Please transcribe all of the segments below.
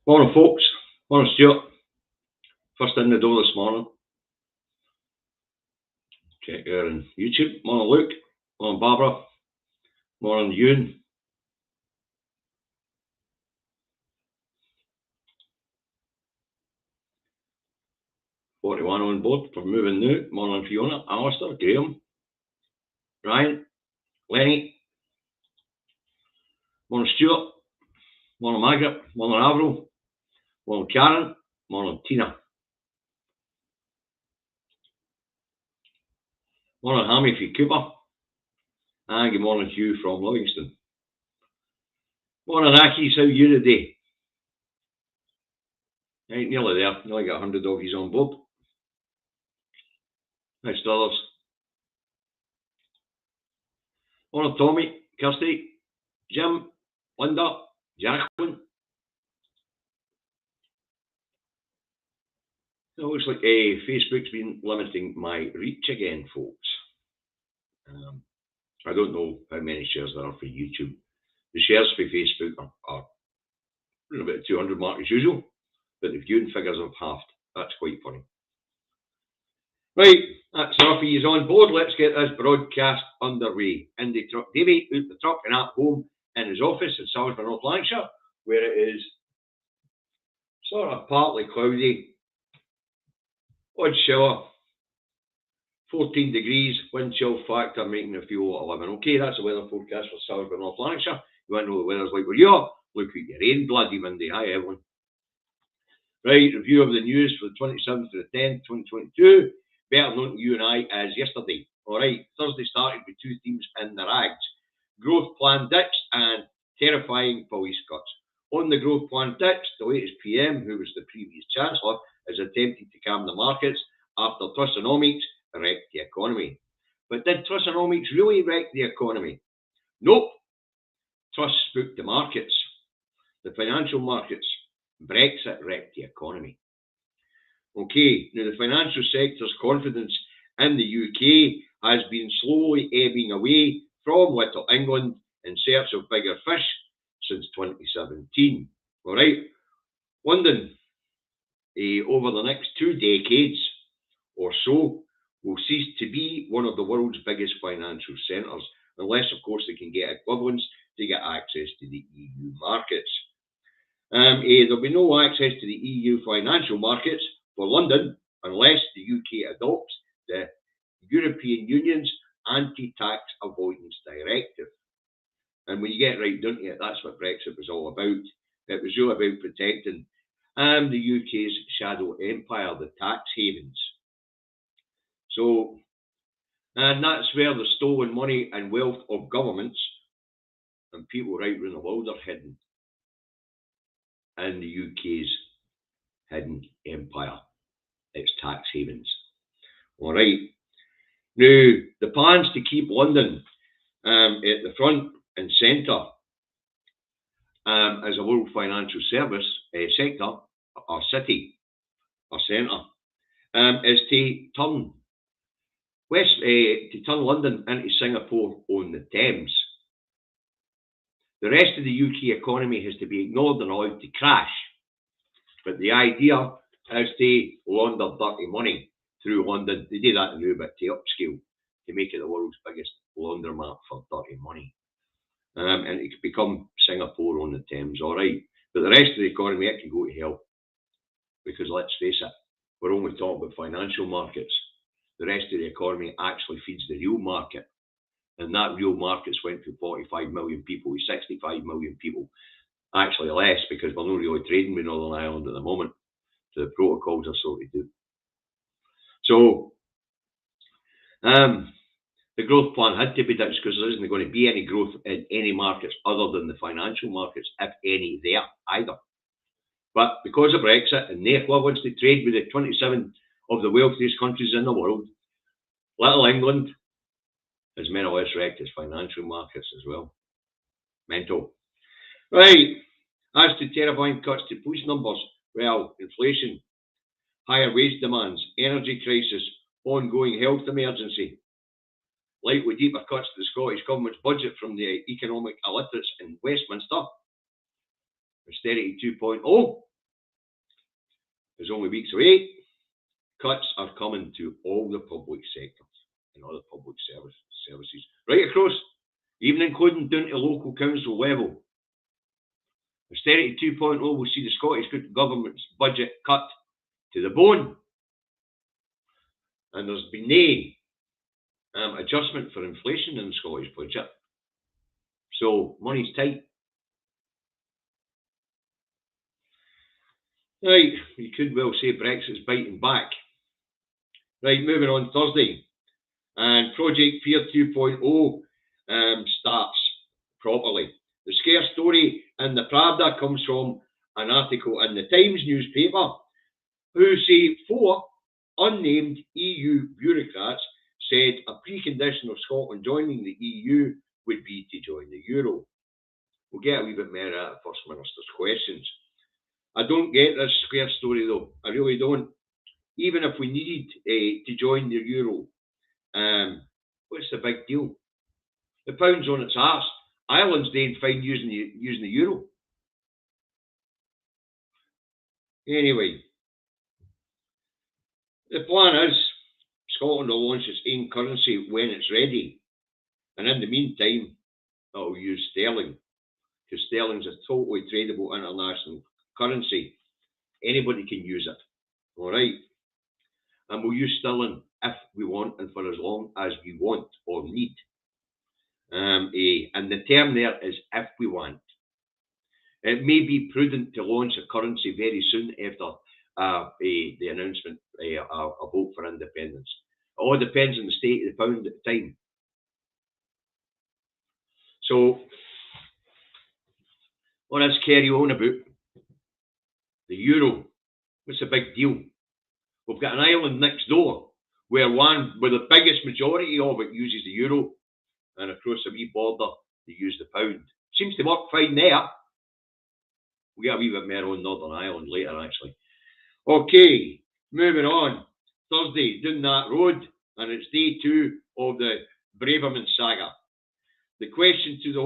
Morning, folks. Morning, Stuart. First in the door this morning. Check here on YouTube. Morning, Luke. Morning, Barbara. Morning, Ewan. $41 on board for moving now. Morning, Fiona. Alistair. Graham. Ryan. Lenny. Morning, Stuart. Morning, Margaret. Morning, Avril. Morning, Karen. Morning, Tina. Morning, Hammy from Cooper. And good morning, Hugh from Livingston. Morning, Akis. How are you today? Right, nearly there. Nearly got 100 doggies on board. Nice dollars. Morning, Tommy. Kirsty. Jim. Linda. Jacqueline. It looks like Facebook's been limiting my reach again, folks. I don't know how many shares there are for YouTube. The shares for Facebook are about 200 mark as usual, but the viewing figures have halved. That's quite funny. Right, that's enough of you on board. Let's get this broadcast underway. In the truck, Davey out the truck and at home in his office in Salisbury, North Lancashire, where it is sort of partly cloudy, odd shower, 14 degrees, wind chill factor making it feel 11. Okay, that's the weather forecast for Salisbury, North Lancashire. You want to know what the weather's like where you are? Look at your rain, bloody Monday. Hi, everyone. Right, review of the news for the 27th to the 10th, 2022. Better known to you and I as yesterday. All right, Thursday started with two themes in the rags. Growth plan ditched and terrifying police cuts. On the growth plan ditched, the latest PM, who was the previous Chancellor, is attempting to calm the markets after Trussonomics wrecked the economy. But did Trussonomics really wreck the economy? Nope. Truss spooked the markets, the financial markets. Brexit wrecked the economy. Okay, now the financial sector's confidence in the UK has been slowly ebbing away from Little England in search of bigger fish since 2017. All right, London, over the next 2 decades or so, will cease to be one of the world's biggest financial centres, unless, of course, they can get equivalents to get access to the EU markets. There'll be no access to the EU financial markets for London unless the UK adopts the European Union's anti-tax avoidance directive. And when you get right down to it, that's what Brexit was all about. It was all about protecting the UK's shadow empire, the tax havens. So, and that's where the stolen money and wealth of governments and people right around the world are hidden. In the UK's hidden empire, its tax havens. All right. Now, the plans to keep London at the front and centre as a world financial service sector, or city, or centre, is to turn London into Singapore on the Thames. The rest of the UK economy has to be ignored and allowed to crash. But the idea is to launder dirty money through London. They do that a little bit to upscale, to make it the world's biggest laundromat for dirty money. And it could become Singapore on the Thames, all right. But the rest of the economy, it can go to hell. Because let's face it, we're only talking about financial markets. The rest of the economy actually feeds the real market. And that real market's went from 45 million people to 65 million people. Actually less, because we're not really trading with Northern Ireland at the moment. So the protocols are so to do. So, the growth plan had to be ditched because there isn't going to be any growth in any markets other than the financial markets, if any there either. But because of Brexit and no equivalence to trade with the 27 of the wealthiest countries in the world, Little England has more or less wrecked its financial markets as well. Mental. Right. As to terrifying cuts to police numbers, well, inflation, higher wage demands, energy crisis, ongoing health emergency, likely deeper cuts to the Scottish Government's budget from the economic illiterates in Westminster, austerity 2.0, is only weeks away. Cuts are coming to all the public sectors and other public services, right across, even including down to local council level. Austerity 2.0 will see the Scottish Government's budget cut to the bone. And there's been no adjustment for inflation in the Scottish budget. So money's tight. Right, you could well say Brexit's biting back. Right, moving on Thursday. And Project Fear 2.0 starts properly. The scare story in the Pravda comes from an article in the Times newspaper who say 4 unnamed EU bureaucrats said a precondition of Scotland joining the EU would be to join the Euro. We'll get a wee bit more at the First Minister's questions. I don't get this scare story though. I really don't. Even if we needed to join the Euro, what's the big deal? The pound's on its arse. Ireland's doing fine using the Euro. Anyway, the plan is Scotland will launch its own currency when it's ready. And in the meantime, it'll use sterling. Because sterling's a totally tradable international currency. Anybody can use it. Alright? And we'll use sterling if we want and for as long as we want or need. And the term there is if we want. It may be prudent to launch a currency very soon after the announcement of a vote for independence. It all depends on the state of the pound at the time. So, let's carry on about the Euro. What's the big deal? We've got an island next door where the biggest majority of it uses the Euro, and across the wee border they use the pound. Seems to work fine there. We'll get a wee bit more on Northern Ireland later, actually. Okay, moving on. Thursday, down that road, and it's day 2 of the Braverman saga. There's questions to the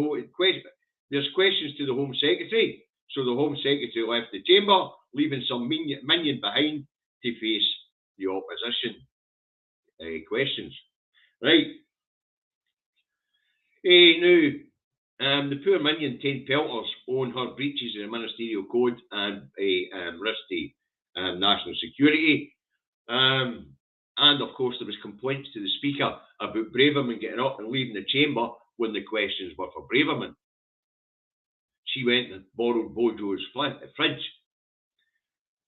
Home Secretary. So the Home Secretary left the chamber, leaving some minion behind to face the opposition questions. Right. Now, the poor minion 10 pelters on her breaches of the ministerial code and risk to national security. And of course, there was complaints to the Speaker about Braverman getting up and leaving the chamber when the questions were for Braverman. She went and borrowed Bojo's fridge.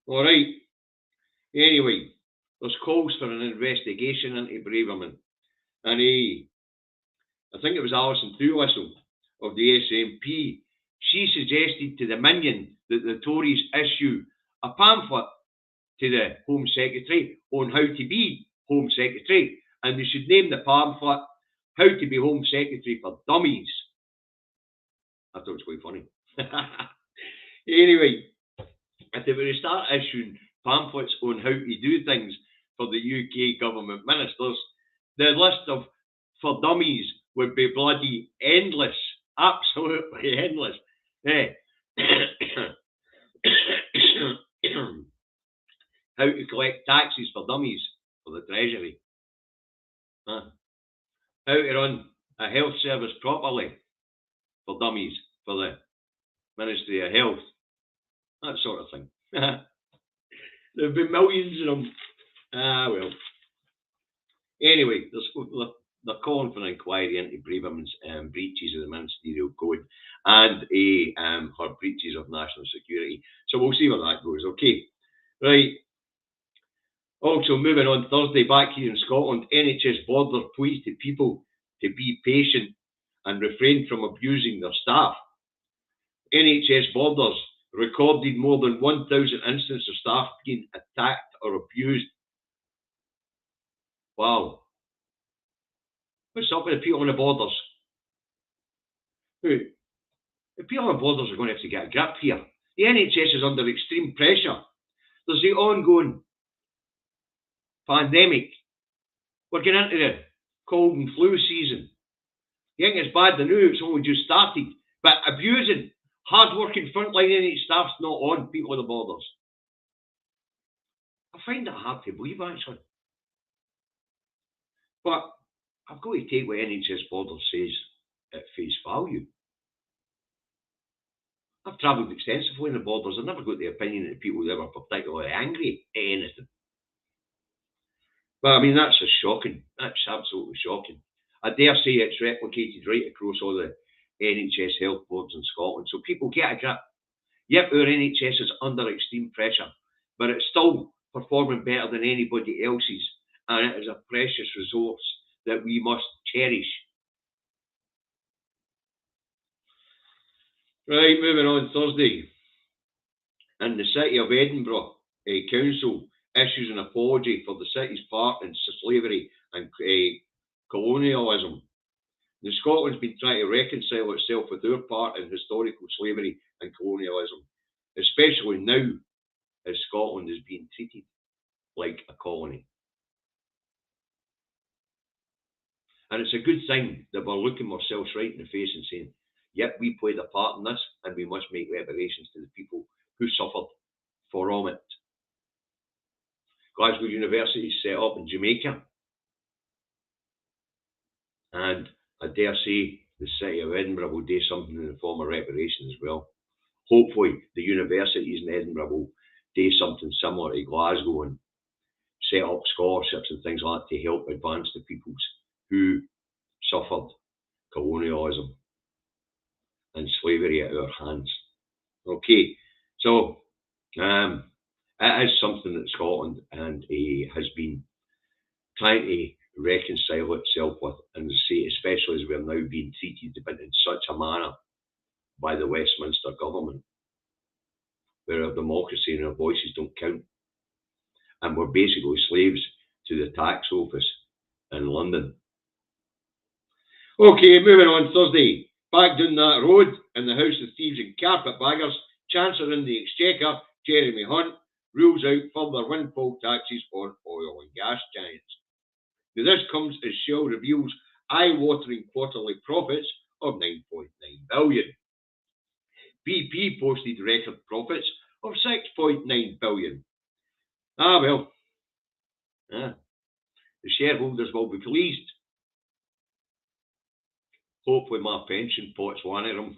All right. Anyway, there's calls for an investigation into Braverman. And I think it was Alison Doolittle of the SNP. She suggested to the minion that the Tories issue a pamphlet to the Home Secretary on how to be Home Secretary. And they should name the pamphlet How to be Home Secretary for Dummies. I thought it was quite funny. Anyway, if they were to start issuing pamphlets on how to do things for the UK government ministers, the list of for dummies would be bloody endless. Absolutely endless. How to collect taxes for dummies for the Treasury. How to run a health service properly for dummies for the Ministry of Health. That sort of thing. There have been millions of them. Well. Anyway, they're calling for an inquiry into Braverman's breaches of the ministerial code and her breaches of national security. So we'll see where that goes. Okay. Right. Also, moving on Thursday, back here in Scotland, NHS Border pleads to people to be patient and refrain from abusing their staff. NHS Borders recorded more than 1,000 instances of staff being attacked or abused. Wow. What's up with the people on the borders? The people on the borders are going to have to get a grip here. The NHS is under extreme pressure. There's the ongoing pandemic. We're getting into the cold and flu season. You think it's bad? I know it's only just started. But abusing hard-working frontline NHS staff's not on people on the borders. I find it hard to believe, actually. But I've got to take what NHS Borders says at face value. I've travelled extensively in the borders. I've never got the opinion that people there were particularly angry at anything. But I mean, that's just shocking. That's absolutely shocking. I dare say it's replicated right across all the NHS health boards in Scotland. So people get a grip. Yep, our NHS is under extreme pressure, but it's still performing better than anybody else's, and it is a precious resource that we must cherish. Right, moving on. Thursday, and the City of Edinburgh Council issues an apology for the city's part in slavery and colonialism. Now, Scotland's been trying to reconcile itself with our part in historical slavery and colonialism, especially now as Scotland is being treated like a colony. And it's a good thing that we're looking ourselves right in the face and saying, yep, we played a part in this, and we must make reparations to the people who suffered from it. Glasgow University is set up in Jamaica, and I dare say the City of Edinburgh will do something in the form of reparations as well. Hopefully, the universities in Edinburgh will do something similar to Glasgow and set up scholarships and things like that to help advance the peoples who suffered colonialism and slavery at our hands. Okay, so it is something that Scotland and has been trying to reconcile itself with, and say, especially as we're now being treated in such a manner by the Westminster government, where our democracy and our voices don't count, and we're basically slaves to the tax office in London. Okay, moving on. Thursday, back down that road in the House of Thieves and Carpetbaggers, Chancellor in the Exchequer, Jeremy Hunt, rules out further windfall taxes on oil and gas giants. Now, this comes as Shell reveals eye-watering quarterly profits of 9.9 billion. BP posted record profits of 6.9 billion. Well, the shareholders will be pleased. Hopefully my pension pot's one of them.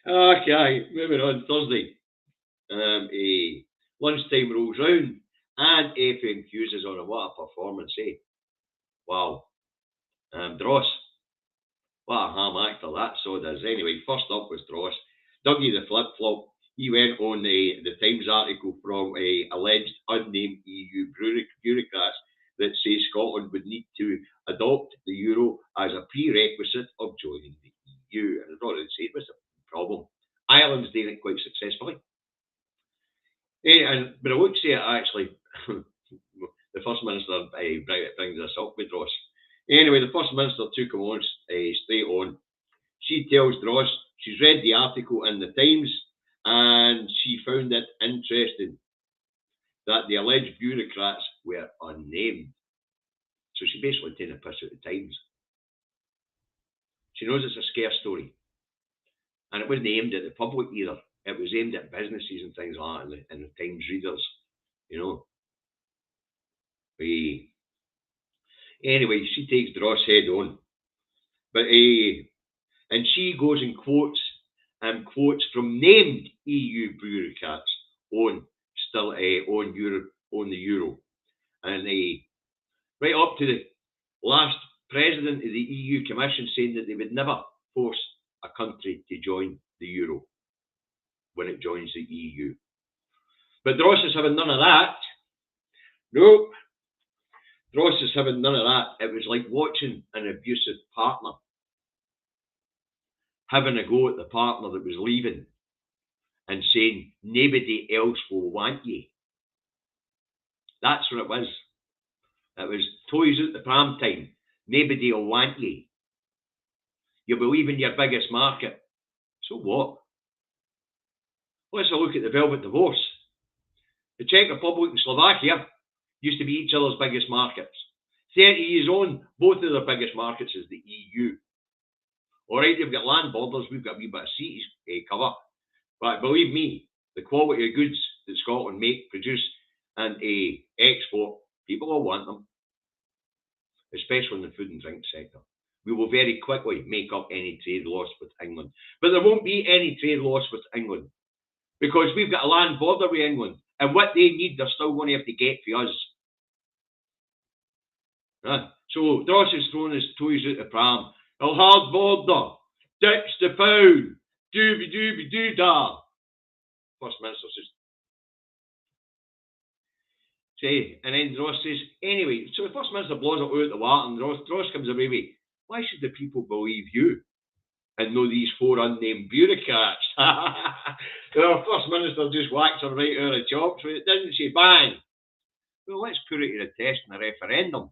Okay, moving on. Thursday. Lunchtime rolls round and FMQs is on a what a performance, eh? Wow. Dross. What a ham actor that sod is. Anyway, first up was Dross. Dougie the flip-flop. He went on the Times article from alleged unnamed EU bureaucrats that say Scotland would need to adopt the euro as a prerequisite of joining the EU. And I thought I'd say it was a problem. Ireland's doing it quite successfully. But I would say it actually, the First Minister brings this up with Dross. Anyway, the First Minister took him on straight on. She tells Dross she's read the article in the Times and she found it interesting that the alleged bureaucrats were unnamed. So she basically taking a piss at the Times. She knows it's a scare story. And it wasn't aimed at the public either. It was aimed at businesses and things like that and the Times readers, you know. Anyway, she takes Dross head on. But and she goes and quotes from named EU bureaucrats on the euro. And right up to the last president of the EU Commission saying that they would never force a country to join the euro when it joins the EU. But Dross is having none of that. Nope. Dross is having none of that. It was like watching an abusive partner having a go at the partner that was leaving and saying, nobody else will want you. That's what it was. It was toys at the pram time. Nobody will want you. You'll be leaving your biggest market. So what? Let's have a look at the Velvet Divorce. The Czech Republic and Slovakia used to be each other's biggest markets. 30 years on, both of their biggest markets is the EU. All right, they've got land borders, we've got a wee bit of seas cover. But believe me, the quality of goods that Scotland make, produce, and export, people will want them, especially in the food and drink sector. We will very quickly make up any trade loss with England. But there won't be any trade loss with England because we've got a land border with England, and what they need, they're still going to have to get for us. So Dross is throwing his toys out the pram. A hard border, ditch the pound, dooby-dooby-doo-da. First Minister says, and then Dross says, anyway, so the First Minister blows it out the water, and Dross comes away with, why should the people believe you and know these four unnamed bureaucrats? The First Minister just whacks her right out of the chops. It didn't say bang. Well, let's put it to the test in a referendum.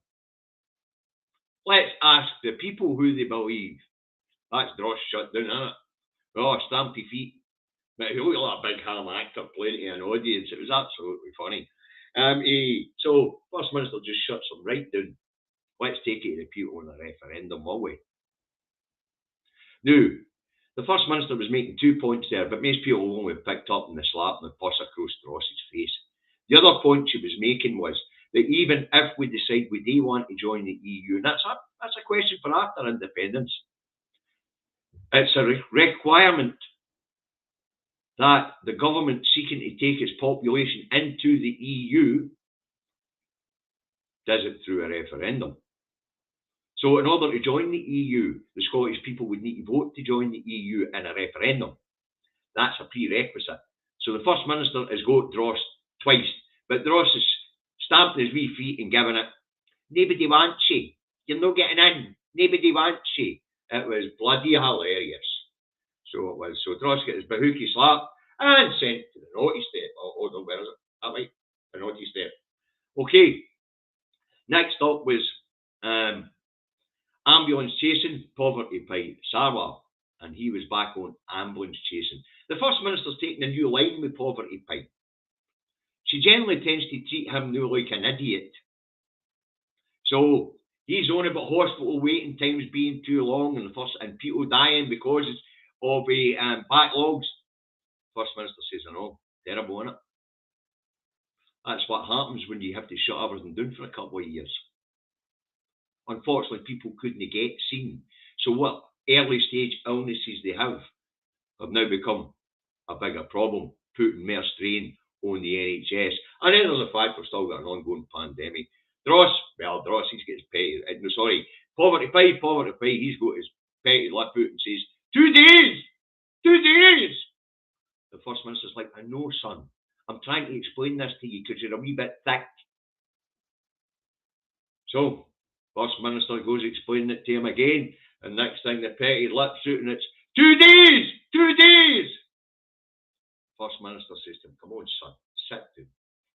Let's ask the people who they believe. That's Dross shut down, isn't it? Oh, stampy feet. But he looked like a big ham actor playing to an audience. It was absolutely funny. So First Minister just shuts them right down. Let's take it to the people in a referendum, will we? Now, the First Minister was making 2 points there, but most people will only picked up on the slap and the bus across Dross's face. The other point she was making was that even if we decide we do want to join the EU, and that's a question for after independence, it's a requirement that the government seeking to take its population into the EU does it through a referendum. So in order to join the EU, the Scottish people would need to vote to join the EU in a referendum. That's a prerequisite. So the First Minister has got Dross twice, but Dross has stamped his wee feet and given it, nobody wants you. You're not getting in. Nobody wants you. It was bloody hilarious. So it was. So Dross got his bahookie slap and sent to the naughty step. Oh, no, where is it? That way. The naughty step. Okay. Next up was ambulance chasing, poverty pie, Sarwar, and he was back on ambulance chasing. The First Minister's taking a new line with poverty pie. She generally tends to treat him now like an idiot. So he's on about hospital waiting times being too long and people dying because of backlogs. First Minister says, I know, terrible, isn't it? That's what happens when you have to shut everything down for a couple of years. Unfortunately, people couldn't get seen. So what early stage illnesses they have now become a bigger problem, putting more strain on the NHS. And then there's the fact we've still got an ongoing pandemic. Dross, he's got his petty, poverty pie, he's got his petty lip out and says, 2 days! 2 days! The First Minister's like, I know, son. I'm trying to explain this to you because you're a wee bit thick. So, First Minister goes explaining it to him again, and next thing the petty lips out and it's 2 days! 2 days! First Minister says to him, come on, son, sit down.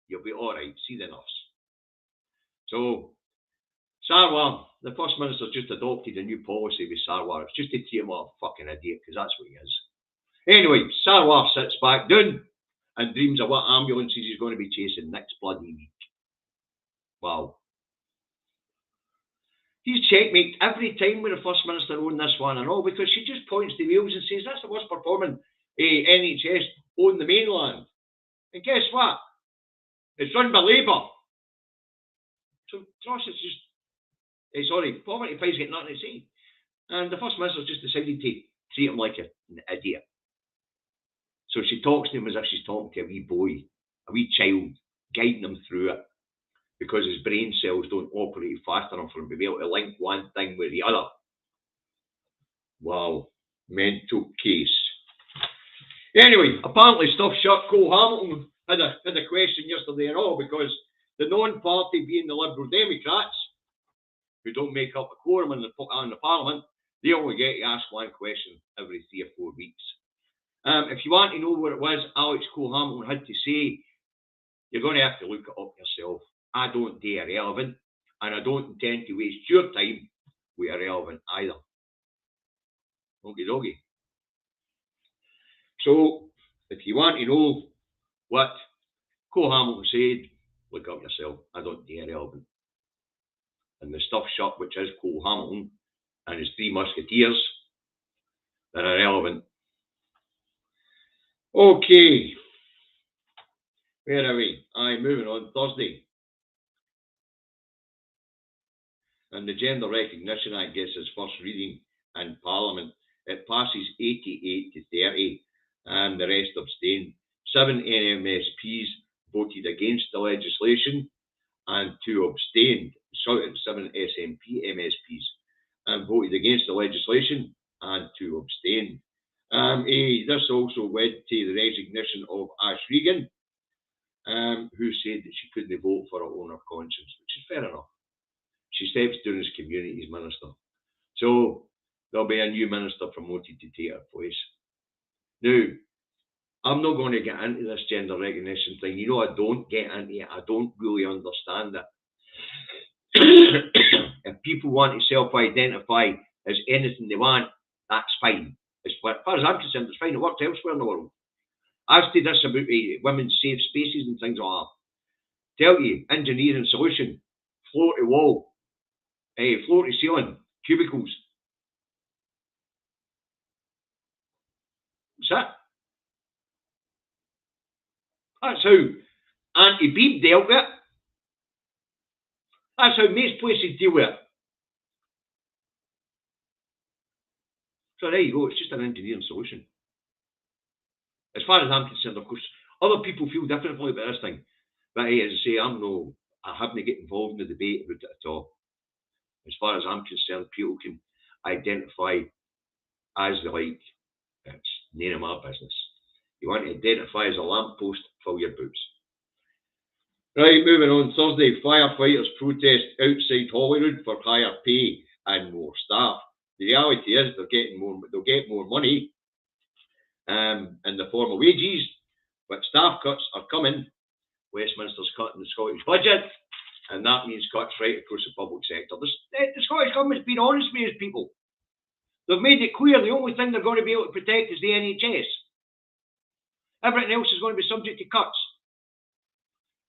You'll be all right. See the nurse. So, Sarwar, the First Minister just adopted a new policy with Sarwar. It's just to treat him like a fucking idiot, because that's what he is. Anyway, Sarwar sits back down and dreams of what ambulances he's going to be chasing next bloody week. Wow. He's checkmate every time with the First Minister on this one and all, because she just points to Wales and says that's the worst performing NHS on the mainland. And guess what? It's run by Labour. So Dross is just, poverty pie's got nothing to say. And the First Minister's just decided to treat him like an idiot. So she talks to him as if she's talking to a wee boy, a wee child, guiding him through it. Because his brain cells don't operate fast enough for him to be able to link one thing with the other. Wow. Mental case. Anyway, apparently stuff shut. Cole Hamilton had a question yesterday and all, because the non-party being the Liberal Democrats, who don't make up a quorum in the Parliament, they only get to ask one question every 3 or 4 weeks. If you want to know what it was Alex Cole Hamilton had to say, you're going to have to look it up yourself. I don't do irrelevant, and I don't intend to waste your time with irrelevant either. Okie dokie. So, if you want to know what Cole Hamilton said, look up yourself. I don't do irrelevant. And the stuff shut, which is Cole Hamilton and his 3 Musketeers, they're irrelevant. Okay. Where are we? Aye, moving on. Thursday. And the Gender Recognition Act gets its first reading in Parliament. It passes 88 to 30, and the rest abstained. 7 NMSPs voted against the legislation, and 2 abstained. Sorry, 7 SNP MSPs voted against the legislation, and 2 abstained. This also led to the resignation of Ash Regan, who said that she couldn't vote for her own conscience, which is fair enough. She steps down as Communities Minister. So there'll be a new minister promoted to take her place. Now, I'm not going to get into this gender recognition thing. You know, I don't get into it. I don't really understand it. If people want to self-identify as anything they want, that's fine. As far as I'm concerned, it's fine. It works elsewhere in the world. I've said this about women's safe spaces and things like that. Tell you, engineering solution, floor to wall, floor to ceiling, cubicles. That's it. That's how anti-beep dealt with it. That's how most places deal with it. So there you go, it's just an engineering solution. As far as I'm concerned, of course, other people feel differently about this thing. But as I say, I haven't get involved in the debate about it at all. As far as I'm concerned, people can identify as they like. It's none of my business. You want to identify as a lamppost, fill your boots. Right, moving on. Thursday, firefighters protest outside Holyrood for higher pay and more staff. The reality is they'll get more money in the form of wages, but staff cuts are coming. Westminster's cutting the Scottish budget, and that means cuts right across the public sector. The Scottish Government's been honest with these people. They've made it clear the only thing they're going to be able to protect is the NHS. Everything else is going to be subject to cuts,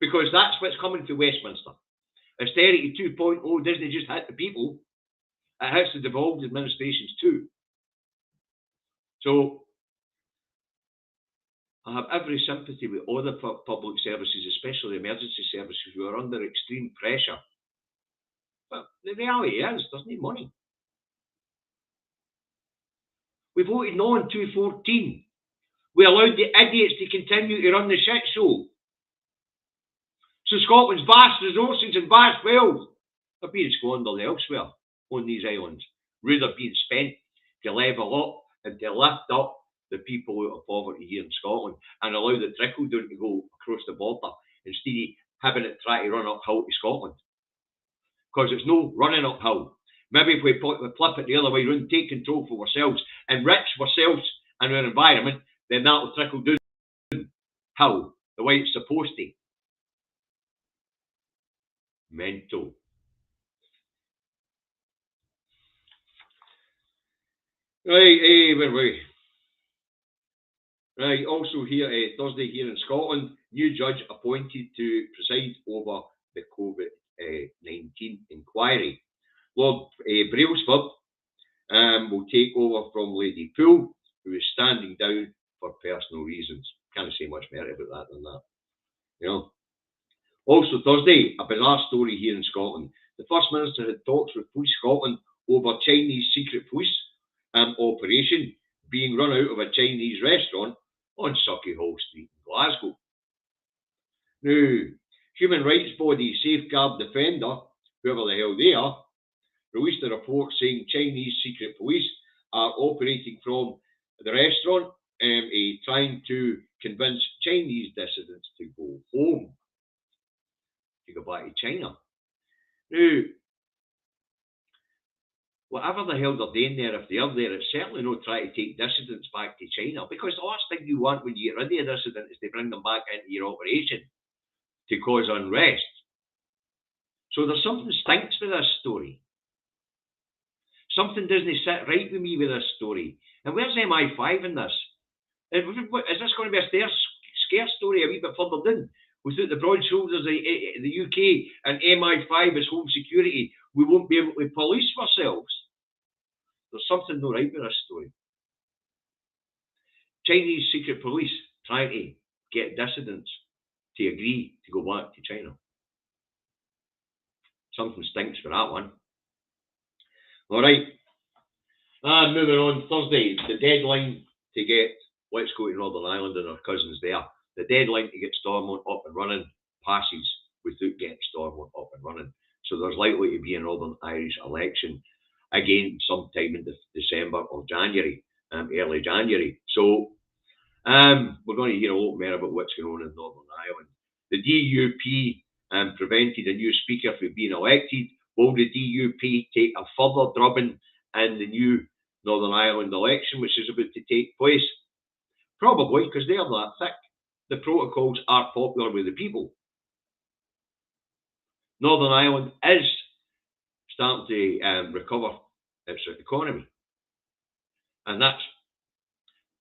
because that's what's coming to Westminster. Austerity 2.0 doesn't just hit the people, it hits the devolved administrations too. So I have every sympathy with all the public services, especially emergency services, who are under extreme pressure. But the reality is, there's no money. We voted no in 2014. We allowed the idiots to continue to run the shit show. So Scotland's vast resources and vast wealth are being squandered elsewhere on these islands, rather being spent to level up and to lift up the people out of poverty here in Scotland and allow the trickle down to go across the border instead of having it try to run uphill to Scotland. Because it's no running uphill. Maybe if we flip it the other way around, take control for ourselves, enrich ourselves and our environment, then that will trickle down hill the way it's supposed to. Mental. Right, where were we? Right, also here, Thursday here in Scotland, new judge appointed to preside over the COVID-19 inquiry. Lord Brailsford will take over from Lady Poole, who is standing down for personal reasons. Can't say much better about that than that. You know. Also Thursday, a bizarre story here in Scotland. The First Minister had talks with Police Scotland over Chinese secret police operation being run out of a Chinese restaurant on Sauchiehall Street in Glasgow. Now, human rights body Safeguard Defender, whoever the hell they are, released a report saying Chinese secret police are operating from the restaurant trying to convince Chinese dissidents to go home, to go back to China. Now, whatever the hell they're doing there, if they are there, it's certainly not trying to take dissidents back to China, because the last thing you want when you get rid of a dissident is to bring them back into your operation to cause unrest. So there's something stinks with this story. Something doesn't sit right with me with this story. And where's MI5 in this? Is this going to be a scare story a wee bit further down? Without the broad shoulders of the UK and MI5 as home security, we won't be able to police ourselves. There's something not right with this story. Chinese secret police trying to get dissidents to agree to go back to China. Something stinks for that one. All right. And moving on, Thursday, the deadline to get Let's Go to Northern Ireland and our cousins there. The deadline to get Stormont up and running passes without getting Stormont up and running. So there's likely to be a Northern Irish election again sometime in December or January, early January. So we're going to hear a lot more about what's going on in Northern Ireland. The DUP prevented a new speaker from being elected. Will the DUP take a further drubbing in the new Northern Ireland election, which is about to take place? Probably, because they're that thick. The protocols are popular with the people. Northern Ireland is starting to recover its economy. And that's,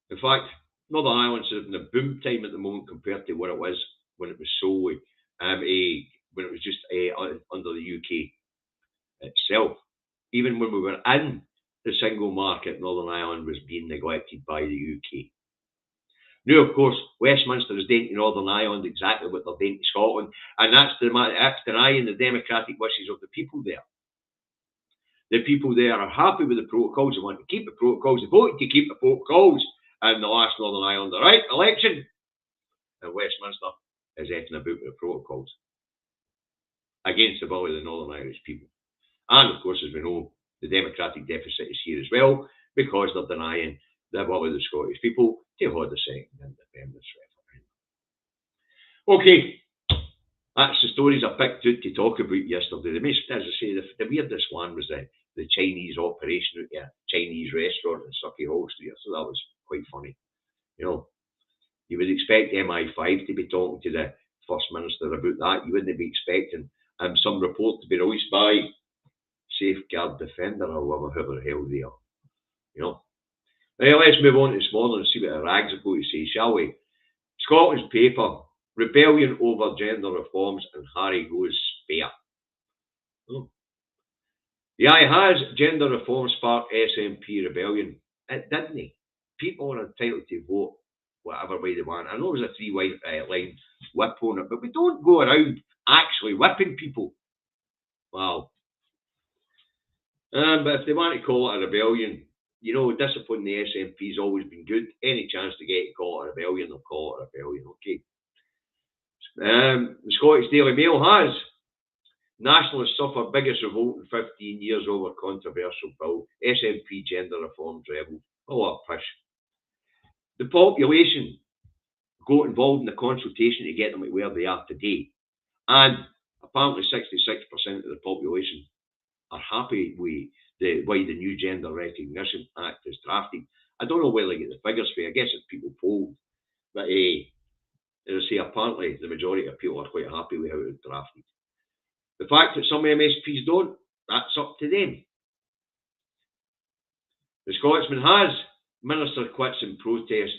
in fact, Northern Ireland's in a boom time at the moment compared to what it was when it was solely, when it was just under the UK itself. Even when we were in the single market, Northern Ireland was being neglected by the UK. Now, of course, Westminster is doing to Northern Ireland exactly what they're doing to Scotland, and that's denying the democratic wishes of the people there. The people there are happy with the protocols, they want to keep the protocols, they voted to keep the protocols in the last Northern Ireland election. And Westminster is effing about with the protocols against the will of the Northern Irish people. And of course, as we know, the democratic deficit is here as well, because they're denying the will of the Scottish people to hold a second independence referendum. Okay, that's the stories I picked out to talk about yesterday. The most, as I say, the weirdest one was the Chinese operation at a Chinese restaurant in Sucky Hall Street. So that was quite funny. You know, you would expect MI5 to be talking to the First Minister about that. You wouldn't be expecting some report to be released by Safeguard Defender or whoever the hell they are. You know. Now, let's move on to this morning and see what the rags are going to say, shall we? Scotland's paper, rebellion over gender reforms, and Harry goes spare. Oh. The eye has gender reform sparked SNP rebellion. It didn't. People are entitled to vote whatever way they want. I know there's a 3-line whip on it, but we don't go around actually whipping people. Wow. But if they want to call it a rebellion, you know, disciplining the SNP has always been good. Any chance to get to call it a rebellion, they'll call it a rebellion, okay? The Scottish Daily Mail has nationalists suffer biggest revolt in 15 years over controversial bill. SNP gender reforms rebel. Oh, what a push. The population got involved in the consultation to get them at where they are today. And apparently 66% of the population are happy with the way the new Gender Recognition Act is drafted. I don't know where they get the figures for. I guess it's people polled. But as I say, apparently the majority of people are quite happy with how it's drafted. The fact that some MSPs don't, that's up to them. The Scotsman has Minister quits in protest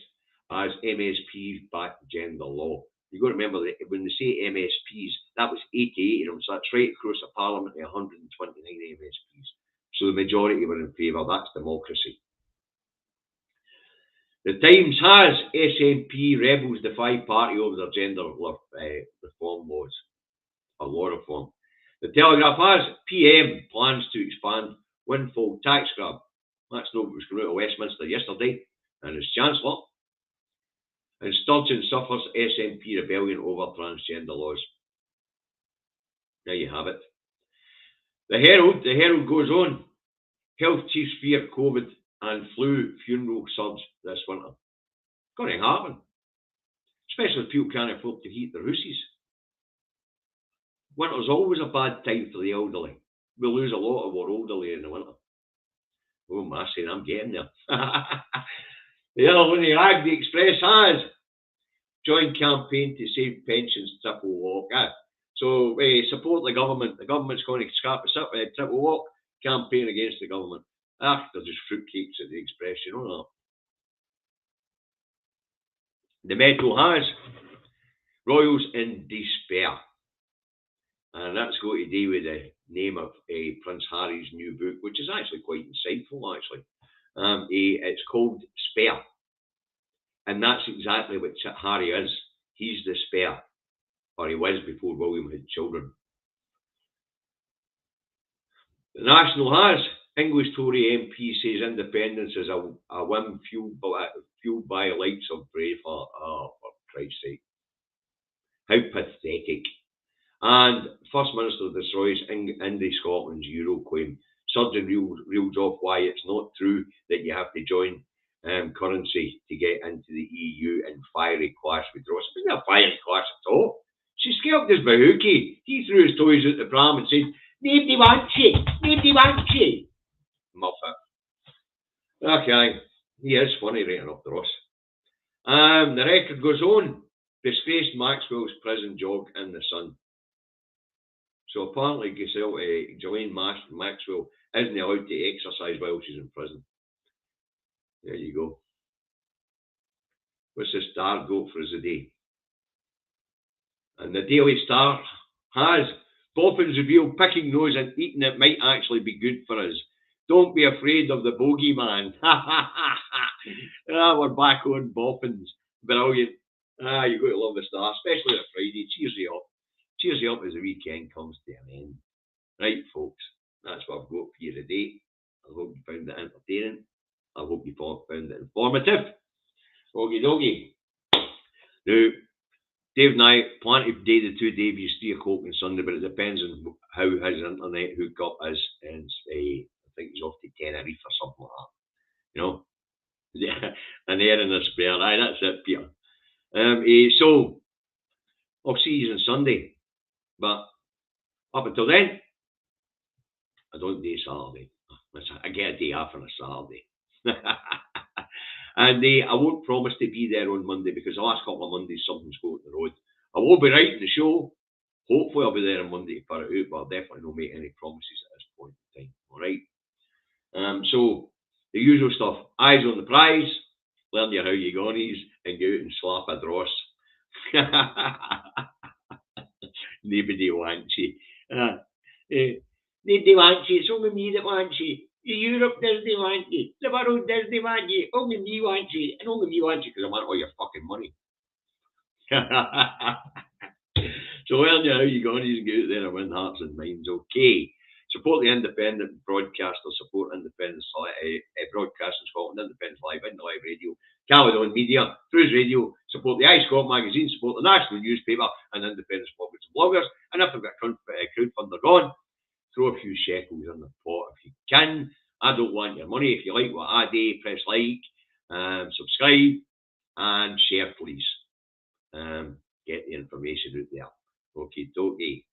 as MSPs back gender law. You've got to remember that when they say MSPs, that was 88 of them, so that's right across the Parliament, 129 MSPs. So the majority were in favour. That's democracy. The Times has SNP rebels defy party over their gender reform laws, or law reform. The Telegraph has PM plans to expand windfall tax grab. That's not what was coming out of Westminster yesterday, and as Chancellor. And Sturgeon suffers SNP rebellion over transgender laws. There you have it. The Herald goes on. Health chiefs fear COVID and flu funeral surge this winter. It's going to happen. Especially if people can't afford to heat their houses. Winter's always a bad time for the elderly. We lose a lot of our elderly in the winter. Oh, Massey, I'm getting there. The other one, the Agri Express has joint campaign to save pensions triple walk. So support the government. The government's going to scrap a triple walk campaign against the government. They're just fruitcakes at the Express, you know that. The Metro has Royals in despair. And that's got to do with the name of Prince Harry's new book, which is actually quite insightful, actually. It's called Spare. And that's exactly what Harry is. He's the spare. or he was before William had children. The National has. English Tory MP says independence is a whim fueled by lights of Braveheart. Oh, for Christ's sake. How pathetic. And First Minister destroys Indy Scotland's Euro claim. Surgeon reels off why it's not true that you have to join currency to get into the EU in fiery clash with Ross. It wasn't a fiery clash at all. She scalped his bahookie. He threw his toys out the pram and said, "Nobody wants you. Nobody wants you." Muppet. Okay. He is funny right up the Ross. The record goes on. Disgraced Maxwell's prison jog in the Sun. So apparently Ghislaine Maxwell isn't allowed to exercise while she's in prison. There you go. What's the Star got for us today? And the Daily Star has Boffins reveal picking nose and eating it might actually be good for us. Don't be afraid of the bogeyman. We're back on Boffins. Brilliant. You've got to love the Star, especially on a Friday. Cheers you up. Cheers you up as the weekend comes to an end. Right, folks, that's what I've got for you today. I hope you found it entertaining. I hope you found it informative. Okie dokie. Now, Dave and I plan to day the 2 Davies 3 o'clock on Sunday, but it depends on how his internet hookup is. And I think he's off to Tenerife or something like that. You know? Yeah, an air in a spare. Aye, that's it, Peter. So, I'll see you on Sunday. But up until then, I don't do Saturday. I get a day off on a Saturday. And I won't promise to be there on Monday because the last couple of Mondays something's going on the road. I will be writing the show. Hopefully I'll be there on Monday to put it out, but I'll definitely not make any promises at this point in time. Alright? So the usual stuff. Eyes on the prize, learn your how you gonies, and go out and slap a dross. Nobody wants you. Nobody wants you. It's only me that wants you. Europe doesn't want you. The world doesn't want you. Only me wants you. And only me wants you because I want all your fucking money. So learn your how you gonies and go out there and win hearts and minds. Okay. Support the independent broadcaster. Support independent broadcast in Scotland. Independent Live, Indie Live Radio. Caledon Media. Cruise Radio. Support the iScot magazine. Support the national newspaper and independent bloggers and bloggers. And if they've got a crowdfunder on, throw a few shekels in the pot if you can. I don't want your money. If you like what I do, press like, subscribe, and share, please. Get the information out there. Okay, dokie.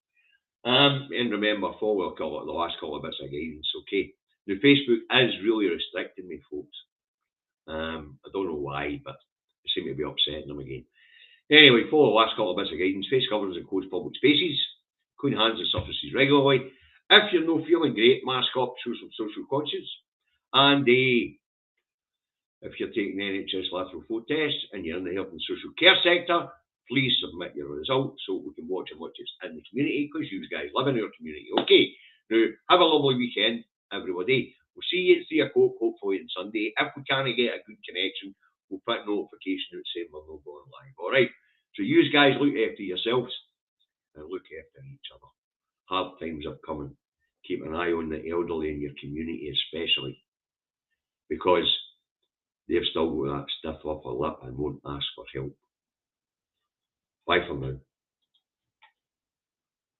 And remember, follow the last couple of bits of guidance. Okay. Now, Facebook is really restricting me, folks. I don't know why, but they seem to be upsetting them again. Anyway, follow the last couple of bits of guidance. Face coverings in closed public spaces. Clean hands and surfaces regularly. If you're not feeling great, mask up, show some social conscience. And if you're taking the NHS lateral flow test and you're in the health and social care sector, please submit your results so we can watch and watch it in the community because you guys live in our community. Okay, now have a lovely weekend, everybody. We'll see you at 3 o'clock, hopefully on Sunday. If we can't get a good connection, we'll put a notification out saying we're not going live. All right, so you guys look after yourselves and look after each other. Hard times are coming. Keep an eye on the elderly in your community, especially because they've still got that stiff upper lip and won't ask for help. Bye for now.